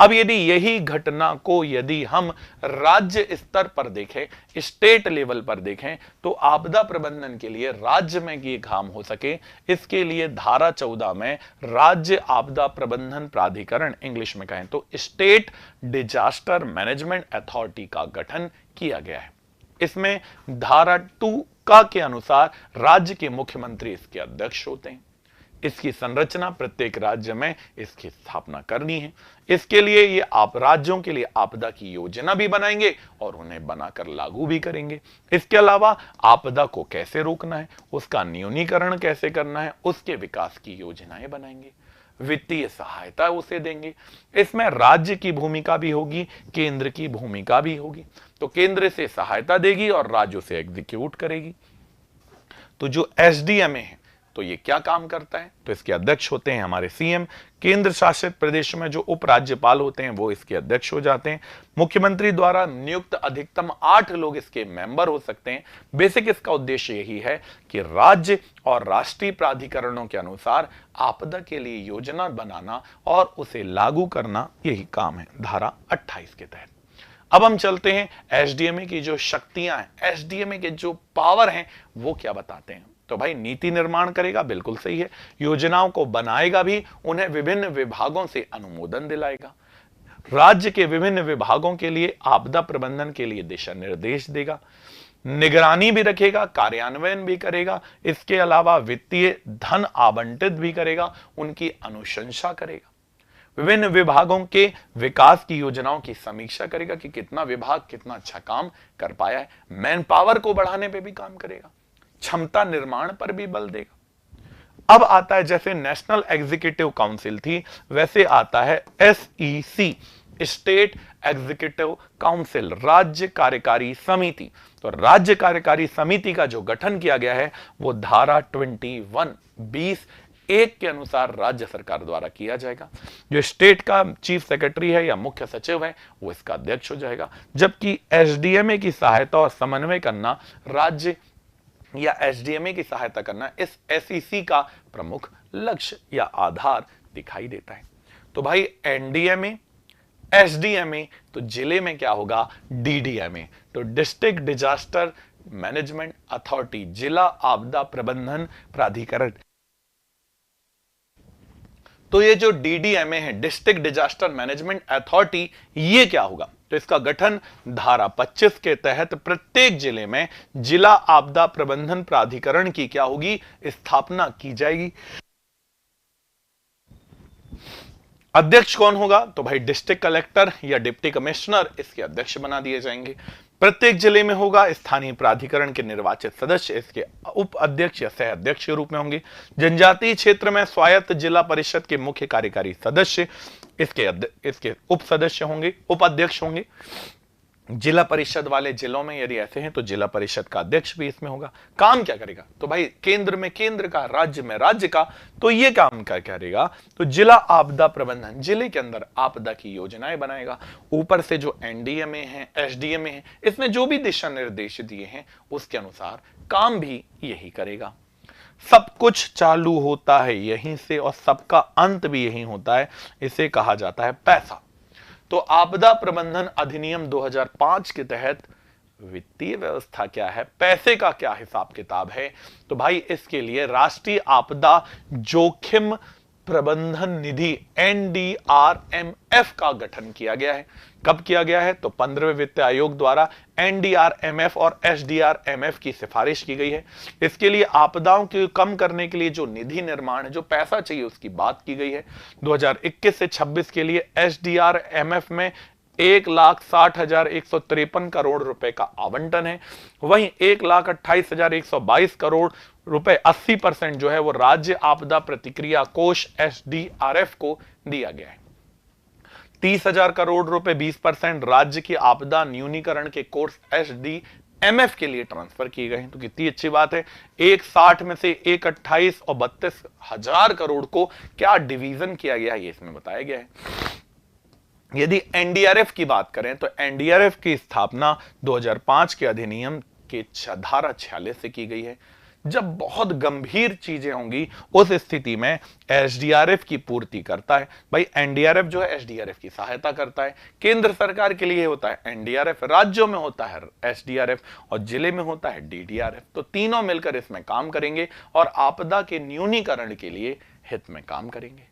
अब यदि यही घटना को यदि हम राज्य स्तर पर देखें, स्टेट लेवल पर देखें, तो आपदा प्रबंधन के लिए राज्य में ये काम हो सके, इसके लिए धारा 14 में राज्य आपदा प्रबंधन प्राधिकरण, इंग्लिश में कहें तो स्टेट डिजास्टर मैनेजमेंट अथॉरिटी का गठन किया गया है। इसमें धारा 2 का के अनुसार राज्य के मुख्यमंत्री इसके अध्यक्ष होते हैं। इसकी संरचना प्रत्येक राज्य में इसकी स्थापना करनी है। इसके लिए ये आप राज्यों के लिए आपदा की योजना भी बनाएंगे और उन्हें बनाकर लागू भी करेंगे। इसके अलावा आपदा को कैसे रोकना है, उसका न्यूनीकरण कैसे करना है, उसके विकास की योजनाएं बनाएंगे, वित्तीय सहायता उसे देंगे। इसमें राज्य की भूमिका भी होगी, केंद्र की भूमिका भी होगी। तो केंद्र से सहायता देगी और राज्य उसे एग्जीक्यूट करेगी। तो जो एसडीएमए है तो ये क्या काम करता है, तो इसके अध्यक्ष होते हैं हमारे सीएम। केंद्र शासित प्रदेशों में जो उपराज्यपाल होते हैं वो इसके अध्यक्ष हो जाते हैं। मुख्यमंत्री द्वारा नियुक्त अधिकतम 8 लोग इसके मेंबर हो सकते हैं। बेसिक इसका उद्देश्य यही है कि राज्य और राष्ट्रीय प्राधिकरणों के अनुसार आपदा के लिए योजना बनाना और उसे लागू करना, यही काम है धारा 28 के तहत। अब हम चलते हैं एसडीएमए की जो शक्तियां हैं, एसडीएमए के जो पावर हैं वो क्या बताते हैं। तो भाई नीति निर्माण करेगा, बिल्कुल सही है, योजनाओं को बनाएगा भी, उन्हें विभिन्न विभागों से अनुमोदन दिलाएगा, राज्य के विभिन्न विभागों के लिए आपदा प्रबंधन के लिए दिशा निर्देश देगा, निगरानी भी रखेगा, कार्यान्वयन भी करेगा, इसके अलावा वित्तीय धन आवंटित भी करेगा, उनकी अनुशंसा करेगा, विभिन्न विभागों के विकास की योजनाओं की समीक्षा करेगा कि कितना विभाग कितना अच्छा काम कर पाया है, मैन पावर को बढ़ाने पे भी काम करेगा, क्षमता निर्माण पर भी बल देगा। अब आता है, जैसे नेशनल एग्जीक्यूटिव काउंसिल थी वैसे आता है एसईसी, स्टेट एग्जीक्यूटिव काउंसिल, राज्य कार्यकारी समिति। तो राज्य कार्यकारी समिति का जो गठन किया गया है वो धारा 21(20) 1 के अनुसार राज्य सरकार द्वारा किया जाएगा। जो स्टेट का चीफ सेक्रेटरी है या मुख्य सचिव है वो इसका अध्यक्ष हो जाएगा, जबकि एसडीएमए की सहायता और समन्वय करना राज्य या एसडीएमए की सहायता करना इस एसईसी का प्रमुख लक्ष्य या आधार दिखाई देता है। तो भाई एनडीएमए, एसडीएमए, तो जिले में क्या होगा, डीडीएमए, तो डिस्ट्रिक्ट डिजास्टर मैनेजमेंट अथॉरिटी, जिला आपदा प्रबंधन प्राधिकरण। तो ये जो डीडीएमए है, डिस्ट्रिक्ट डिजास्टर मैनेजमेंट अथॉरिटी, ये क्या होगा, तो इसका गठन धारा 25 के तहत प्रत्येक जिले में जिला आपदा प्रबंधन प्राधिकरण की क्या होगी, स्थापना की जाएगी। अध्यक्ष कौन होगा, तो भाई डिस्ट्रिक्ट कलेक्टर या डिप्टी कमिश्नर इसके अध्यक्ष बना दिए जाएंगे। प्रत्येक जिले में होगा स्थानीय प्राधिकरण के निर्वाचित सदस्य इसके उप अध्यक्ष या सह अध्यक्ष के रूप में होंगे। जनजातीय क्षेत्र में स्वायत्त जिला परिषद के मुख्य कार्यकारी सदस्य इसके उप सदस्य होंगे, उपाध्यक्ष होंगे। जिला परिषद वाले जिलों में यदि ऐसे हैं तो जिला परिषद का अध्यक्ष भी इसमें होगा। काम क्या करेगा, तो भाई केंद्र में केंद्र का, राज्य में राज्य का, तो ये काम क्या करेगा, तो जिला आपदा प्रबंधन, जिले के अंदर आपदा की योजनाएं बनाएगा। ऊपर से जो एनडीएमए है, एसडीएमए है, इसने जो भी दिशा निर्देश दिए हैं उसके अनुसार काम भी यही करेगा। सब कुछ चालू होता है यहीं से और सबका अंत भी यहीं होता है, इसे कहा जाता है पैसा। तो आपदा प्रबंधन अधिनियम 2005 के तहत वित्तीय व्यवस्था क्या है, पैसे का क्या हिसाब किताब है, तो भाई इसके लिए राष्ट्रीय आपदा जोखिम प्रबंधन निधि एनडीआरएमएफ का गठन किया गया है। कब किया गया है, तो 15वें वित्त आयोग द्वारा एनडीआरएमएफ और एसडीआरएमएफ की सिफारिश की गई है। इसके लिए आपदाओं को कम करने के लिए जो निधि निर्माण है, जो पैसा चाहिए उसकी बात की गई है। 2021 से 26 के लिए एसडीआरएमएफ में 1,60,153 करोड़ रुपए का आवंटन है। वहीं 1,28,122 करोड़ रुपए 80% जो है वो राज्य आपदा प्रतिक्रिया कोष एसडीआरएफ को दिया गया है। 30,000 करोड़ रुपए 20% राज्य की आपदा न्यूनीकरण के कोर्स एसडीएमएफ के लिए ट्रांसफर किए गए हैं। तो कितनी अच्छी बात है, 1,60 में से 1,28 और 32,000 करोड़ को क्या डिवीजन किया गया है, ये इसमें बताया गया है। यदि एनडीआरएफ की बात करें तो एनडीआरएफ की स्थापना 2005 के अधिनियम के धारा 46 से की गई है। जब बहुत गंभीर चीजें होंगी उस स्थिति में एसडीआरएफ की पूर्ति करता है। भाई एनडीआरएफ जो है एसडीआरएफ की सहायता करता है। केंद्र सरकार के लिए होता है एनडीआरएफ, राज्यों में होता है एसडीआरएफ और जिले में होता है डीडीआरएफ। तो तीनों मिलकर इसमें काम करेंगे और आपदा के न्यूनीकरण के लिए हित में काम करेंगे।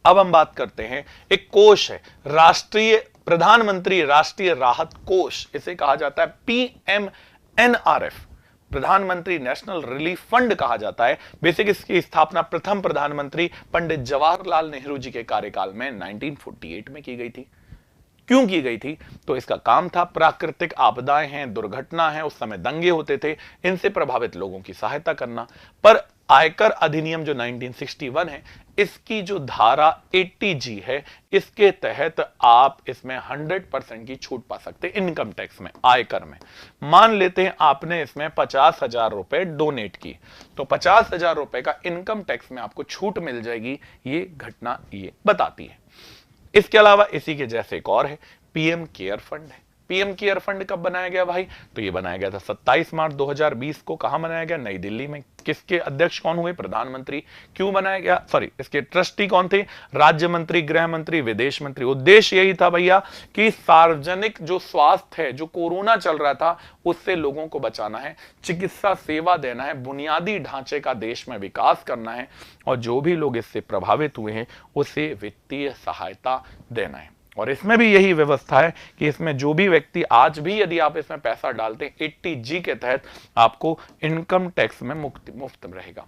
अब हम बात करते हैं, एक कोष है राष्ट्रीय प्रधानमंत्री राष्ट्रीय राहत कोष, इसे कहा जाता है पीएमएनआरएफ, प्रधानमंत्री नेशनल रिलीफ फंड कहा जाता है। बेसिक इसकी स्थापना प्रथम प्रधानमंत्री पंडित जवाहरलाल नेहरू जी के कार्यकाल में 1948 में की गई थी। क्यों की गई थी, तो इसका काम था प्राकृतिक आपदाएं हैं, दुर्घटना है, उस समय दंगे होते थे, इनसे प्रभावित लोगों की सहायता करना। पर आयकर अधिनियम जो 1961 है, इसकी जो धारा 80G है, इसके तहत आप इसमें 100% की छूट पा सकते हैं इनकम टैक्स में, आयकर में। मान लेते हैं आपने इसमें 50,000 रुपए डोनेट की, तो 50,000 रुपए का इनकम टैक्स में आपको छूट मिल जाएगी। ये घटना ये बताती है। इसके अलावा इसी के जैसे एक और है, पीएम केयर फंड है। पीएम केयर फंड कब बनाया गया भाई, तो ये बनाया गया था 27 मार्च 2020 को। कहां बनाया गया, नई दिल्ली में। किसके अध्यक्ष कौन हुए, प्रधानमंत्री। क्यों बनाया गया, सॉरी इसके ट्रस्टी कौन थे, राज्य मंत्री, गृह मंत्री, विदेश मंत्री। उद्देश्य यही था भैया कि सार्वजनिक जो स्वास्थ्य है, जो कोरोना चल रहा था, उससे लोगों को बचाना है, चिकित्सा सेवा देना है, बुनियादी ढांचे का देश में विकास करना है और जो भी लोग इससे प्रभावित हुए हैं उसे वित्तीय सहायता देना है। और इसमें भी यही व्यवस्था है कि इसमें जो भी व्यक्ति, आज भी यदि आप इसमें पैसा डालते हैं 80G के तहत, आपको इनकम टैक्स में मुफ्त रहेगा।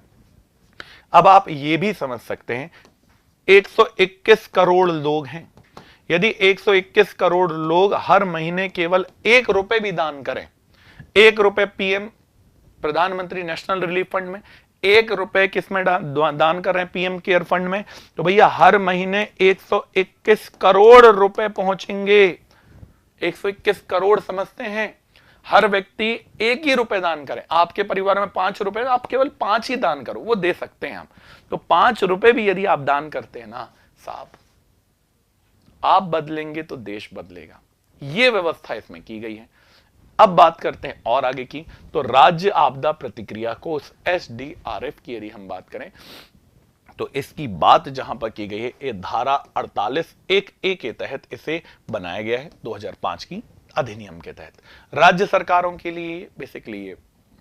अब आप ये भी समझ सकते हैं 121 करोड़ लोग हैं। यदि 121 करोड़ लोग हर महीने केवल 1 रुपए भी दान करें, 1 रुपए पीएम प्रधानमंत्री नेशनल रिलीफ फंड में, 1 रुपए किसमें दान कर रहे हैं, पीएम केयर फंड में, तो भैया हर महीने 121 करोड़ रुपए पहुंचेंगे। 121 करोड़ समझते हैं, हर व्यक्ति 1 ही रुपए दान करें। आपके परिवार में 5 रुपए, आप केवल 5 ही दान करो, वो दे सकते हैं हम। तो 5 रुपए भी यदि आप दान करते हैं ना साहब, आप बदलेंगे तो देश बदलेगा। ये व्यवस्था इसमें की गई है। अब बात करते हैं और आगे की, तो राज्य आपदा प्रतिक्रिया कोष SDRF की यदि हम बात करें तो इसकी बात जहां पर की गई है, ये धारा 48(1)(a) के तहत इसे बनाया गया है 2005 की अधिनियम के तहत। राज्य सरकारों के लिए बेसिकली ये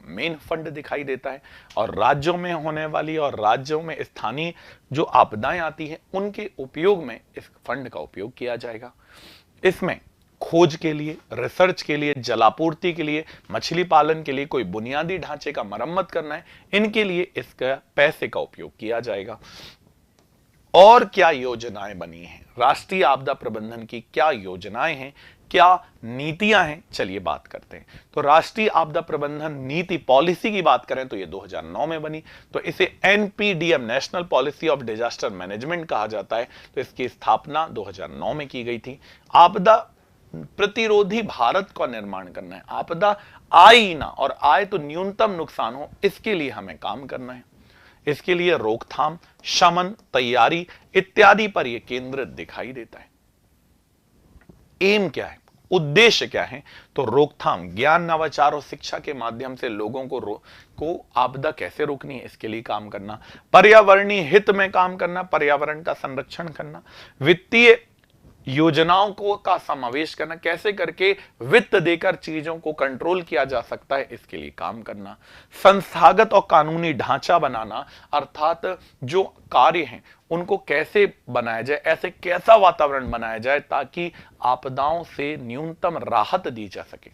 मेन फंड दिखाई देता है और राज्यों में होने वाली और राज्यों में स्थानीय जो आपदाएं आती हैं उनके उपयोग में इस फंड का उपयोग किया जाएगा। इसमें खोज के लिए, रिसर्च के लिए, जलापूर्ति के लिए, मछली पालन के लिए, कोई बुनियादी ढांचे का मरम्मत करना है, इनके लिए इसका पैसे का उपयोग किया जाएगा। और क्या योजनाएं बनी हैं, राष्ट्रीय आपदा प्रबंधन की क्या योजनाएं हैं, क्या नीतियां हैं, चलिए बात करते हैं। तो राष्ट्रीय आपदा प्रबंधन नीति पॉलिसी की बात करें तो ये 2009 में बनी, तो इसे NPDM national policy of disaster management कहा जाता है। तो इसकी स्थापना 2009 में की गई थी। आपदा प्रतिरोधी भारत का निर्माण करना है। आपदा आई ना, और आए तो न्यूनतम नुकसान हो, इसके लिए हमें काम करना है। इसके लिए रोकथाम, शमन, तैयारी इत्यादि पर यह केंद्रित दिखाई देता है। एम क्या है, उद्देश्य क्या है, तो रोकथाम, ज्ञान, नवाचार और शिक्षा के माध्यम से लोगों को आपदा कैसे रोकनी है इसके लिए काम करना, पर्यावरणीय हित में काम करना, पर्यावरण का संरक्षण करना, वित्तीय योजनाओं को का समावेश करना, कैसे करके वित्त देकर चीजों को कंट्रोल किया जा सकता है इसके लिए काम करना, संस्थागत और कानूनी ढांचा बनाना, अर्थात जो कार्य हैं उनको कैसे बनाया जाए, ऐसे कैसा वातावरण बनाया जाए ताकि आपदाओं से न्यूनतम राहत दी जा सके।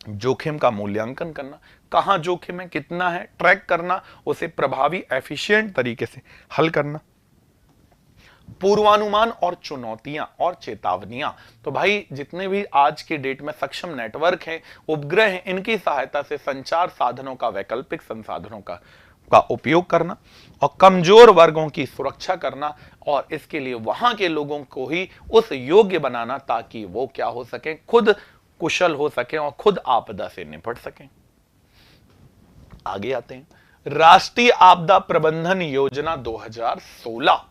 जोखिम का मूल्यांकन करना, कहां जोखिम है, कितना है, ट्रैक करना, उसे प्रभावी एफिशिएंट तरीके से हल करना। पूर्वानुमान और चुनौतियां और चेतावनियां, तो भाई जितने भी आज के डेट में सक्षम नेटवर्क हैं, उपग्रह हैं, इनकी सहायता से संचार साधनों का, वैकल्पिक संसाधनों का उपयोग करना और कमजोर वर्गों की सुरक्षा करना, और इसके लिए वहां के लोगों को ही उस योग्य बनाना ताकि वो क्या हो सके, खुद कुशल हो सके और खुद आपदा से निपट सकें। आगे आते हैं, राष्ट्रीय आपदा प्रबंधन योजना 2016।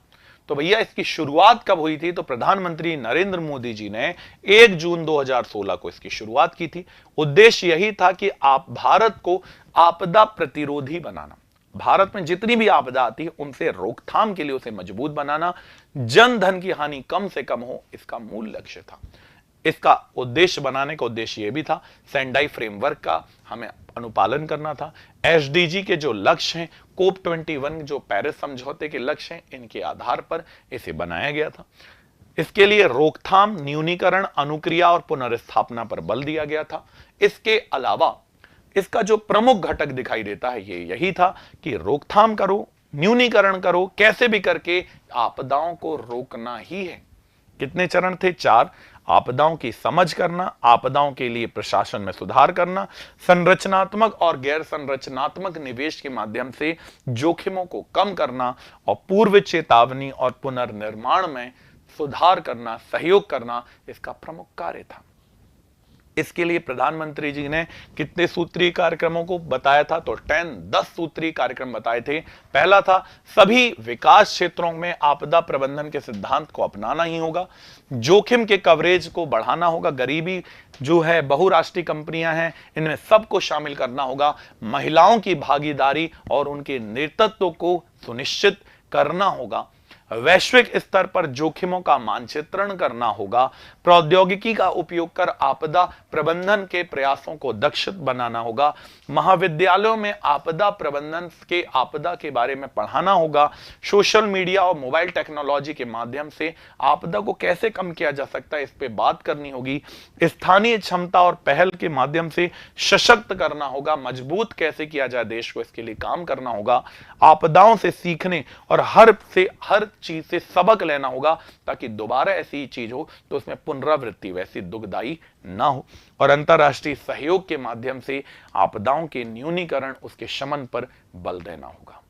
तो भैया इसकी शुरुआत कब हुई थी, तो प्रधानमंत्री नरेंद्र मोदी जी ने 1 जून 2016 को इसकी शुरुआत की थी। उद्देश्य यही था कि आप भारत को आपदा प्रतिरोधी बनाना, भारत में जितनी भी आपदा आती है उनसे रोकथाम के लिए उसे मजबूत बनाना, जन धन की हानि कम से कम हो, इसका मूल लक्ष्य था। इसका उद्देश्य बनाने का उद्देश्य यह भी था, सेंडाई फ्रेमवर्क का हमें अनुपालन करना था। SDG के जो लक्ष्य हैं, COP21 जो पेरिस समझौते के लक्ष्य हैं, इनके आधार पर इसे बनाया गया था। इसके लिए रोकथाम, न्यूनीकरण, अनुक्रिया और पुनर्स्थापना पर बल दिया गया था। इसके अलावा इसका जो प्रमुख घटक दिखाई देता है ये यही था कि रोकथाम करो, न्यूनीकरण करो, कैसे भी करके आपदाओं को रोकना ही है। कितने चरण थे? 4। आपदाओं की समझ करना, आपदाओं के लिए प्रशासन में सुधार करना, संरचनात्मक और गैर संरचनात्मक निवेश के माध्यम से जोखिमों को कम करना और पूर्व चेतावनी और पुनर्निर्माण में सुधार करना, सहयोग करना इसका प्रमुख कार्य था। इसके लिए प्रधानमंत्री जी ने कितने सूत्रीय कार्यक्रमों को बताया था? तो 10 सूत्रीय कार्यक्रम बताए थे। पहला था, सभी विकास क्षेत्रों में आपदा प्रबंधन के सिद्धांत को अपनाना ही होगा, जोखिम के कवरेज को बढ़ाना होगा, गरीबी जो है, बहुराष्ट्रीय कंपनियां हैं, इनमें सबको शामिल करना होगा, महिलाओं की भागीदारी और उनके नेतृत्व को सुनिश्चित करना होगा, वैश्विक स्तर पर जोखिमों का मानचित्रण करना होगा, प्रौद्योगिकी का उपयोग कर आपदा प्रबंधन के प्रयासों को दक्ष बनाना होगा, महाविद्यालयों में आपदा प्रबंधन के आपदा के बारे में पढ़ाना होगा, सोशल मीडिया और मोबाइल टेक्नोलॉजी के माध्यम से आपदा को कैसे कम किया जा सकता है इस पे बात करनी होगी, स्थानीय क्षमता और पहल के माध्यम से सशक्त करना होगा, मजबूत कैसे किया जाए देश को, इसके लिए काम करना होगा, आपदाओं से सीखने और हर चीज से सबक लेना होगा ताकि दोबारा ऐसी चीज हो तो उसमें पुनरावृत्ति वैसी दुखदाई ना हो, और अंतरराष्ट्रीय सहयोग के माध्यम से आपदाओं के न्यूनीकरण, उसके शमन पर बल देना होगा।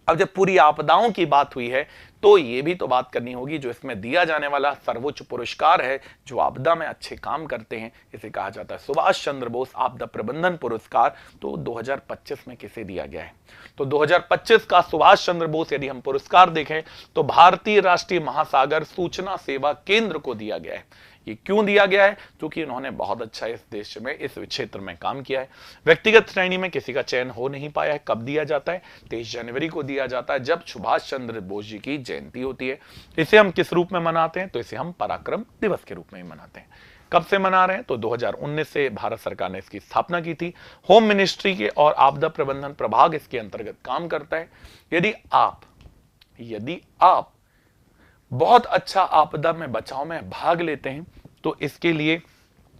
अब जब पूरी आपदाओं की बात हुई है तो ये भी तो बात करनी होगी, जो इसमें दिया जाने वाला सर्वोच्च पुरस्कार है जो आपदा में अच्छे काम करते हैं, इसे कहा जाता है सुभाष चंद्र बोस आपदा प्रबंधन पुरस्कार। तो 2025 में किसे दिया गया है? तो 2025 का सुभाष चंद्र बोस यदि हम पुरस्कार देखें तो भारतीय राष्ट्रीय महासागर सूचना सेवा केंद्र को दिया गया है। ये क्यों दिया गया है? क्योंकि उन्होंने बहुत अच्छा इस देश में, इस क्षेत्र में काम किया है। व्यक्तिगत श्रेणी में किसी का चयन हो नहीं पाया है। कब दिया जाता है? 23 जनवरी को दिया जाता है, जब सुभाष चंद्र बोस जी की जयंती होती है। इसे हम किस रूप में मनाते हैं? तो इसे हम पराक्रम दिवस के रूप में ही मनाते हैं। कब से मना रहे हैं? तो 2019 से भारत सरकार ने इसकी स्थापना की थी। होम मिनिस्ट्री के और आपदा प्रबंधन प्रभाग इसके अंतर्गत काम करता है। यदि आप बहुत अच्छा आपदा में बचाव में भाग लेते हैं तो इसके लिए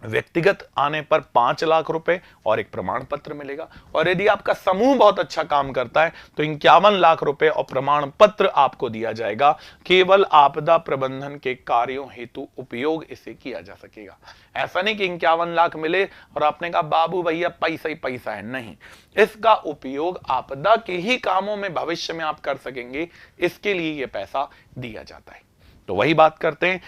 व्यक्तिगत आने पर 5 लाख रुपए और एक प्रमाण पत्र मिलेगा, और यदि आपका समूह बहुत अच्छा काम करता है तो 51 लाख रुपए और प्रमाण पत्र आपको दिया जाएगा। केवल आपदा प्रबंधन के कार्यों हेतु उपयोग इसे किया जा सकेगा। ऐसा नहीं कि 51 लाख मिले और आपने कहा बाबू भैया पैसा ही पैसा है, नहीं, इसका उपयोग आपदा के ही कामों में भविष्य में आप कर सकेंगे, इसके लिए यह पैसा दिया जाता है। तो वही बात करते हैं,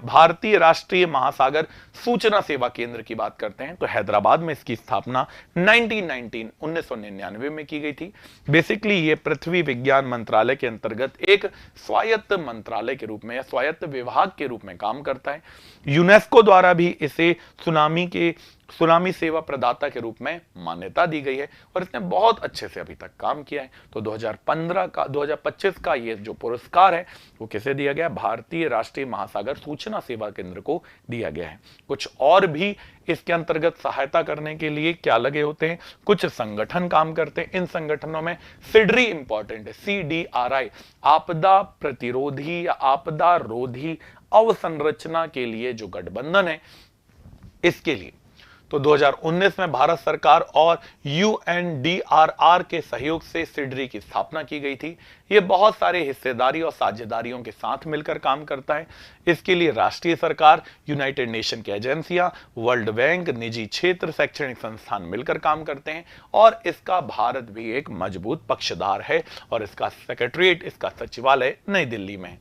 भारतीय राष्ट्रीय महासागर सूचना सेवा केंद्र की बात करते हैं। तो हैदराबाद में इसकी स्थापना 1999 में की गई थी। बेसिकली ये पृथ्वी विज्ञान मंत्रालय के अंतर्गत एक स्वायत्त मंत्रालय के रूप में या स्वायत्त विभाग के रूप में काम करता है। यूनेस्को द्वारा भी इसे सुनामी सेवा प्रदाता के रूप में मान्यता दी गई है और इसने बहुत अच्छे से अभी तक काम किया है। तो 2025 का ये जो पुरस्कार है वो किसे दिया गया? भारतीय राष्ट्रीय महासागर सूचना सेवा केंद्र को दिया गया है। कुछ और भी इसके अंतर्गत सहायता करने के लिए क्या लगे होते हैं? कुछ संगठन काम करते हैं। इन संगठनों में सिडरी इंपॉर्टेंट है, CDRI, आपदा प्रतिरोधी या आपदा रोधी अवसंरचना के लिए जो गठबंधन है, इसके लिए तो 2019 में भारत सरकार और UNDRR के सहयोग से सिडरी की स्थापना की गई थी। ये बहुत सारे हिस्सेदारी और साझेदारियों के साथ मिलकर काम करता है। इसके लिए राष्ट्रीय सरकार, यूनाइटेड नेशन की एजेंसियां, वर्ल्ड बैंक, निजी क्षेत्र, शैक्षणिक संस्थान मिलकर काम करते हैं और इसका भारत भी एक मजबूत पक्षधार है और इसका सेक्रेटरीट, इसका सचिवालय नई दिल्ली में है।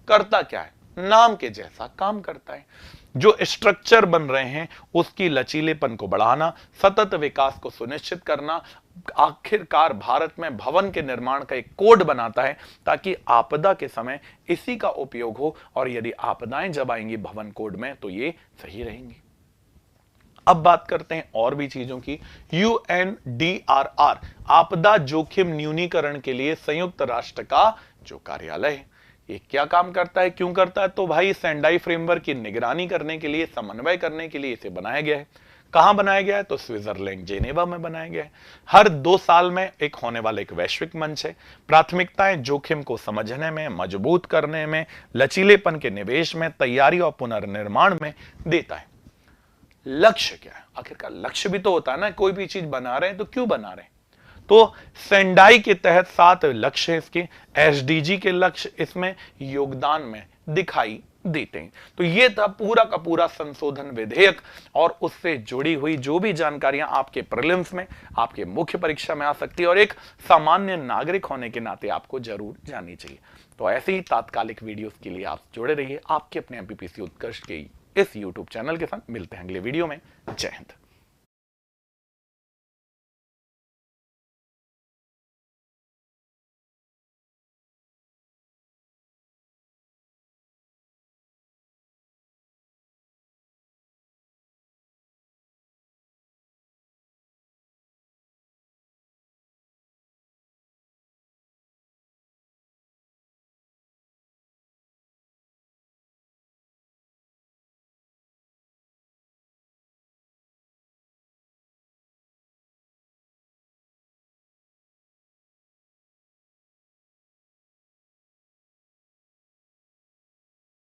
करता क्या है? नाम के जैसा काम करता है। जो स्ट्रक्चर बन रहे हैं उसकी लचीलेपन को बढ़ाना, सतत विकास को सुनिश्चित करना, आखिरकार भारत में भवन के निर्माण का एक कोड बनाता है ताकि आपदा के समय इसी का उपयोग हो, और यदि आपदाएं जब आएंगी भवन कोड में तो ये सही रहेंगी। अब बात करते हैं और भी चीजों की। UNDRR आपदा जोखिम न्यूनीकरण के लिए संयुक्त राष्ट्र का जो कार्यालय है, ये क्या काम करता है, क्यों करता है? तो भाई सेंडाई फ्रेमवर्क की निगरानी करने के लिए, समन्वय करने के लिए इसे बनाया गया है। कहां बनाया गया है? तो स्विट्जरलैंड जेनेवा में बनाया गया है। हर 2 साल में एक होने वाला एक वैश्विक मंच है। प्राथमिकताएं जोखिम को समझने में, मजबूत करने में, लचीलेपन के निवेश में, तैयारी और पुनर्निर्माण में देता है। लक्ष्य क्या है? आखिरकार लक्ष्य भी तो होता है ना, कोई भी चीज बना रहे हैं तो क्यों बना रहे हैं? तो सेंडाई के तहत 7 लक्ष्य है इसके, SDG के लक्ष्य इसमें योगदान में दिखाई देते हैं। तो ये था पूरा का पूरा संशोधन विधेयक, और उससे जुड़ी हुई जो भी जानकारियां आपके प्रीलिम्स में, आपके मुख्य परीक्षा में आ सकती है और एक सामान्य नागरिक होने के नाते आपको जरूर जाननी चाहिए। तो ऐसे ही तात्कालिक वीडियोस के लिए आप जुड़े रहिए आपके अपने MPPC उत्कर्ष के इस YouTube चैनल के साथ। मिलते हैं अगले वीडियो में। जय हिंद।